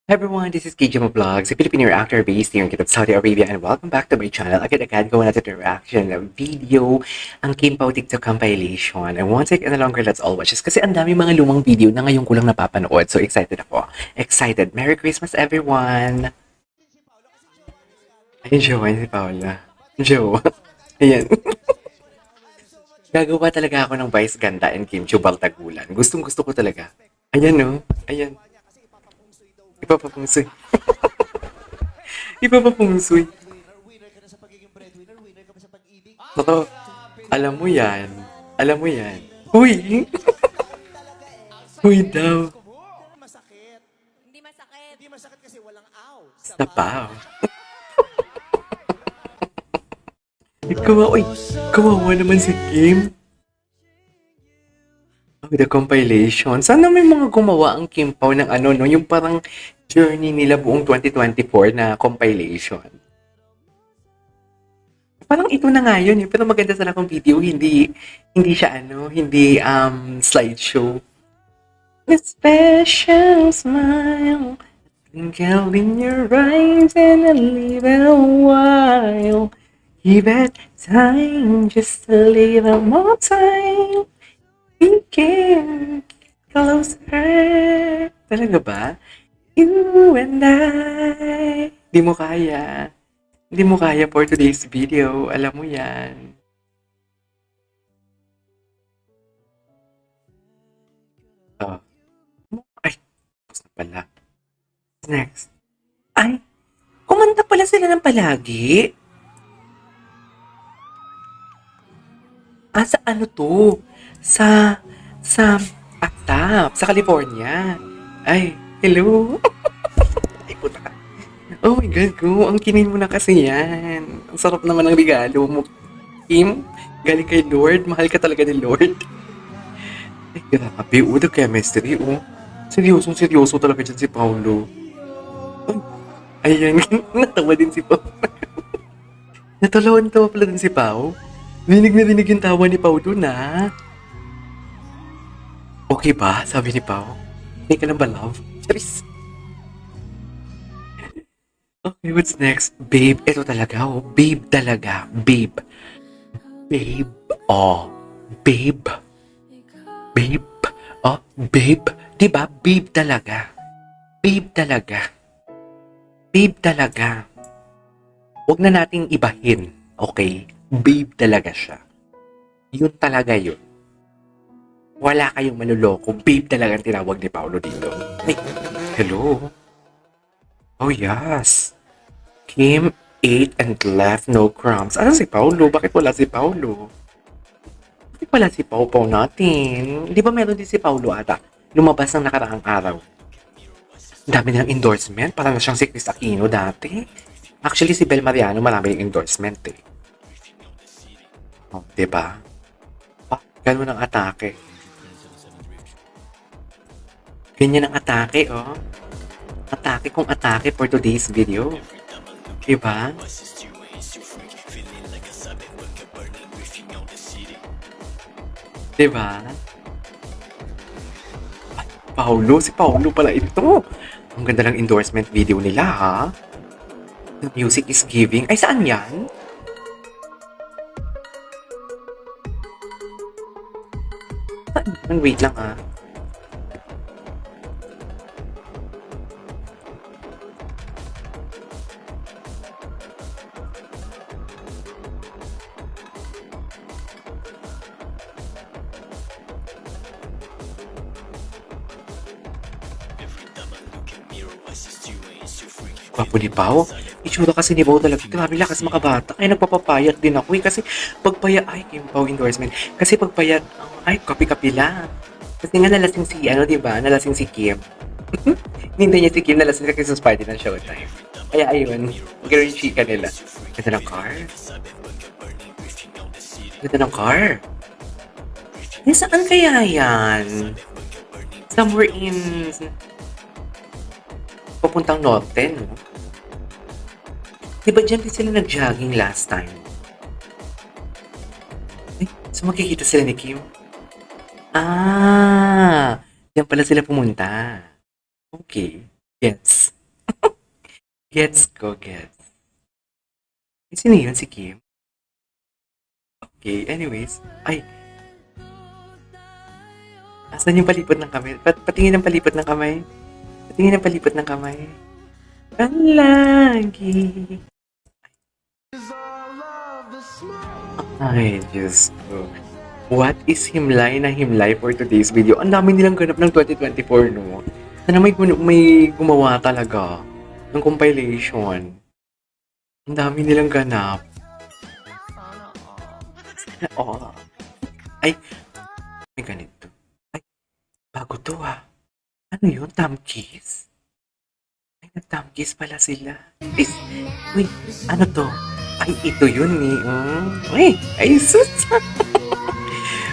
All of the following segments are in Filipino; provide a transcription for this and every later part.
Hi everyone, this is KJ Vlogs, a Filipino reactor based here in Kitab, Saudi Arabia, and welcome back to my channel. Agad-agad gawa natin yung reaction ng video, ang Kim Pao TikTok compilation. And one take and a longer, let's all watch this. Kasi ang dami mga lumang video na ngayon ko lang napapanood. So excited ako. Excited. Merry Christmas everyone! Ayun, Joe. Ayun si Paula. Joe. Ayan. Gagawa talaga ako ng Vice Ganda and Kim Chu Baltagulan. Gustong gusto ko talaga. Ayan no. Ayan. Ipapapungsoy. Ipapapungsoy. Totoo. Alam mo yan. Alam mo yan. Uy! Uy daw. Hindi masakit. Hindi masakit kasi walang aw. Sa pao. Uy, kawawa naman si Kim. Oh, the compilation. Sana may mga gumawa ang Kim Pao ng ano, no? Yung parang journey nila buong 2024 na compilation. Parang ito na nga yun, pero maganda sana kung video, hindi siya hindi slideshow. A special smile, twinkle in your eyes and I live a while. Give it time, just a little more time. We can get closer. Talaga ba? You and I. Di mo kaya. Hindi mo kaya for today's video. Alam mo yan. Oh. Ay, tapos na pala. Next. Ay, kumanta pala sila ng palagi. Sa ano to? Sa Atap, sa California. Ay, hello. Ay, puta ka. Oh my God, ko. Ang kinin mo na kasi yan. Ang sarap naman ng regalo mo, Kim. Galing kay Lord. Mahal ka talaga ni Lord. Ay, grabe. The chemistry, Seryoso talaga dyan si Paulo. Ay, ayan. Natawa din si Pao. Natawa pala din si Pao. Rinig na rinig yung tawa ni Pao doon, ha? Okay ba? Sabi ni Pao. Hindi ka na ba, love? Charis. Okay, what's next? Babe. Ito talaga, oh. Babe talaga. Babe. Babe. Oh. Babe. Babe. Oh, babe. Diba? Babe talaga. Babe talaga. Babe talaga. Huwag na nating ibahin. Okay? Babe talaga siya. Yun talaga yun. Wala kayong manuloko. Babe talaga ang tinawag ni Paolo dito. Ay, hello? Oh, yes. Kim ate and left no crumbs. Ano si Paolo? Bakit wala si Paolo? Bakit wala si Pau natin? Di ba meron din si Paolo ata? Lumabas ng nakaraang araw. Ang dami ng endorsement. Parang na siyang si Chris Aquino dati. Actually, si Bel Mariano marami yung endorsement eh. Oh, diba? Ah, ganun ang atake. Ganyan ang atake, oh. Atake kung atake for today's video. Diba? Diba? Ay, si Paulo pala ito. Ang ganda ng endorsement video nila, ha? The music is giving. Ay, saan yan? Wait lang, ha? Gwapo ni Pao. Itsura kasi ni Pao talaga. Grabe lakas makabata. Ay, nagpapapayat din ako eh. Kasi pagpayat, ay, Kim Pao endorsement. Kasi pagpayat, ay, kapi-kapi lang. Kasi nga nalasing si, di ba? Nalasing si Kim. Hindi niya si Kim nalasing sa Christmas party ng Showtime. Kaya ayun, magkaroon yung chika nila. Ganda ng car. Ganda ng car. Eh, saan kaya yan? Somewhere in papuntang norte, no? Diba dyan din sila nag-jogging last time? Eh, so makikita sila ni Kim? Ah, diyan pala sila pumunta. Okay, yes. Gets ko, gets. Sino yun, si Kim? Okay, anyways. Ay, asan yung palipot ng kamay? Patingin ng palipot ng kamay. Patingin ng palipot ng kamay. Palagi. Ay, Diyos ko. What is himlay na himlay for today's video? Ang dami nilang ganap ng 2024, no? Sana may gumawa talaga ng compilation. Ang dami nilang ganap. Sana all. Ay, may ganito. Ay, bago to ah. Ano yun? Tamkiss? Ay, nag-tamkiss pala sila. Is, wait, ano to? Ay, ito yun eh. Ay, ay, sus.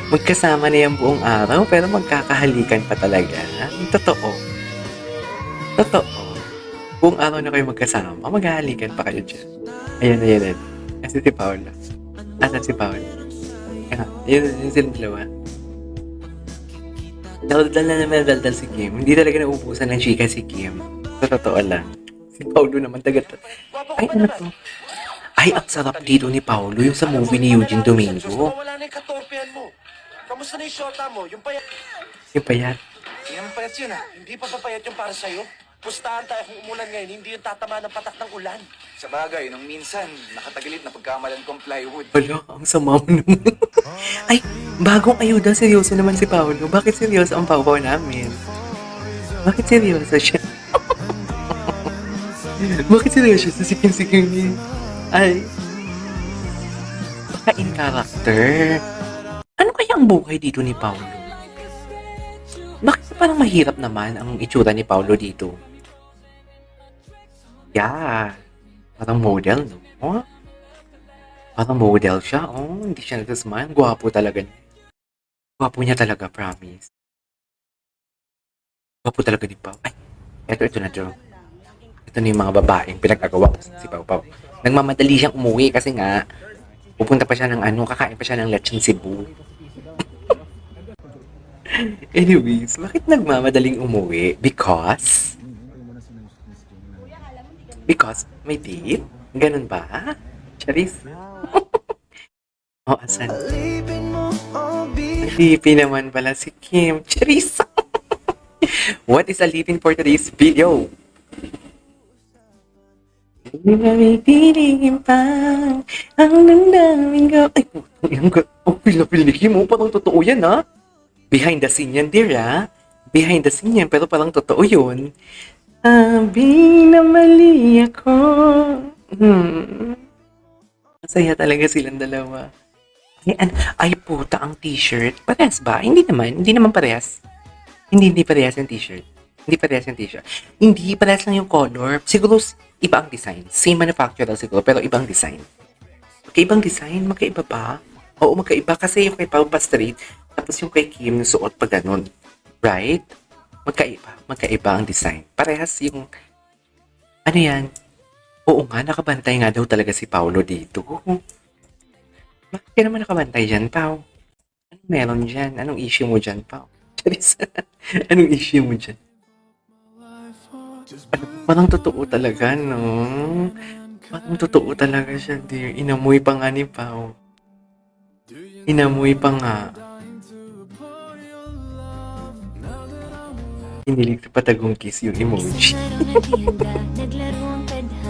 Magkasama na yung buong araw, pero magkakahalikan pa talaga. Totoo. Totoo. Buong araw na kayo magkasama, maghahalikan pa kayo dyan. Ayan, ayan, ayan. Kasi si Paula. Asan si Paula? Ayan sila dalawa. Daldal na naman daldal si Kim. Hindi talaga nauubusan ng chika si Kim. Sa totoo lang. Si Paulo naman taga... Ay, ano to? Ay, ang sarap dito ni Paulo yung sa movie ni Eugene Domingo. Wala na yung katorpehan mo. Kamusta na yung shota mo? Yung payat. Yung payat. Hindi naman payat yun ha. Hindi pa papayat yung para sa'yo. Pustahan tayo kung umulan ngayon, hindi yung tatama ng patak ng ulan. Sa bagay, nung minsan, nakatagilid na pagkamalan kong plywood. Wala, ang sama mo naman. Ay, bagong ayuda. Seryoso naman si Paulo. Bakit seryoso ang pawpaw namin? Bakit seryoso siya? Bakit seryoso sa siking-siking niya? Ay, baka in character. Ano kaya ang buhay dito ni Paulo? Bakit parang mahirap naman ang itsura ni Paulo dito? Yeah, parang model, no? Oh, parang model siya. Oh, hindi siya nagsasmile. Gwapo talaga niya. Gwapo niya talaga, promise. Gwapo talaga ni Pau. Ay, ito na to. Ito na yung mga babaeng pinag-agawa ko si Pau Pau. Nagmamadali siyang umuwi kasi nga, pupunta pa siya ng kakain pa siya ng lechon Cebu. Anyways, bakit nagmamadaling umuwi? Because may date? Ganun ba? Charis? Oh, asan? Alipin naman pala si Kim. Charis! What is alipin for today's video? Hindi ba may piling pa ang damdamin ko? Ay, pila-pila ni Kim. Oh, parang totoo yan, ha? Behind the scene yan, dear, ha? Behind the scene yan, pero parang totoo yun. Sabi na mali ako. Masaya talaga silang dalawa. Ay, puta, ang t-shirt. Parehas ba? Hindi naman parehas. Hindi parehas yung t-shirt. Hindi parehas lang yung color. Siguro, iba ang design. Same manufacturer siguro, pero ibang design. Magkaibang design? Magkaiba ba? Oo, magkaiba kasi yung kay Pau pa straight, tapos yung kay Kim suot pa ganun. Right? Magkaiba ang design. Parehas yung, ano yan? Oo nga, nakabantay nga daw talaga si Paulo dito. Bakit ka naman nakabantay dyan, Pau? Anong meron dyan? Anong issue mo dyan, Pau? Charis, anong issue mo dyan? Parang totoo talaga, no? Parang totoo talaga siya, dear. Inamoy pa nga ni Pau. Inamoy pa nga. Hinilig sa patagong kiss yung emoji.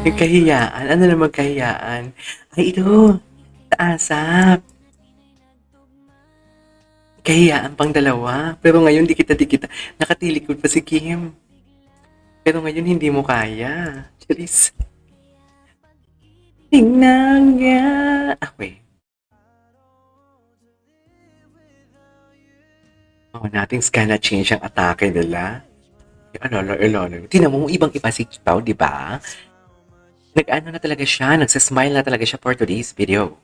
Yung kahiyaan. Ano naman kahiyaan? Ay, ito. Sa asap. Kahiyaan pang dalawa. Pero ngayon, di kita. Nakatilikod pa si Kim. Pero ngayon, hindi mo kaya. Charis. Tingnan niya. Wait. Oh, nothing's gonna change ang atake nila. Alala. Tingnan mo, ibang-iba si Pau, di ba? Nag-ano na talaga siya, nagsasmile na talaga siya for today's video.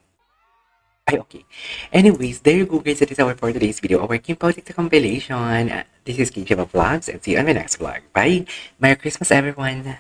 Ay, okay. Anyways, there you go guys, that is our for today's video. Our Kim Pau TikTok compilation. This is Kim Shiva Vlogs and see you on my next vlog. Bye! Merry Christmas everyone!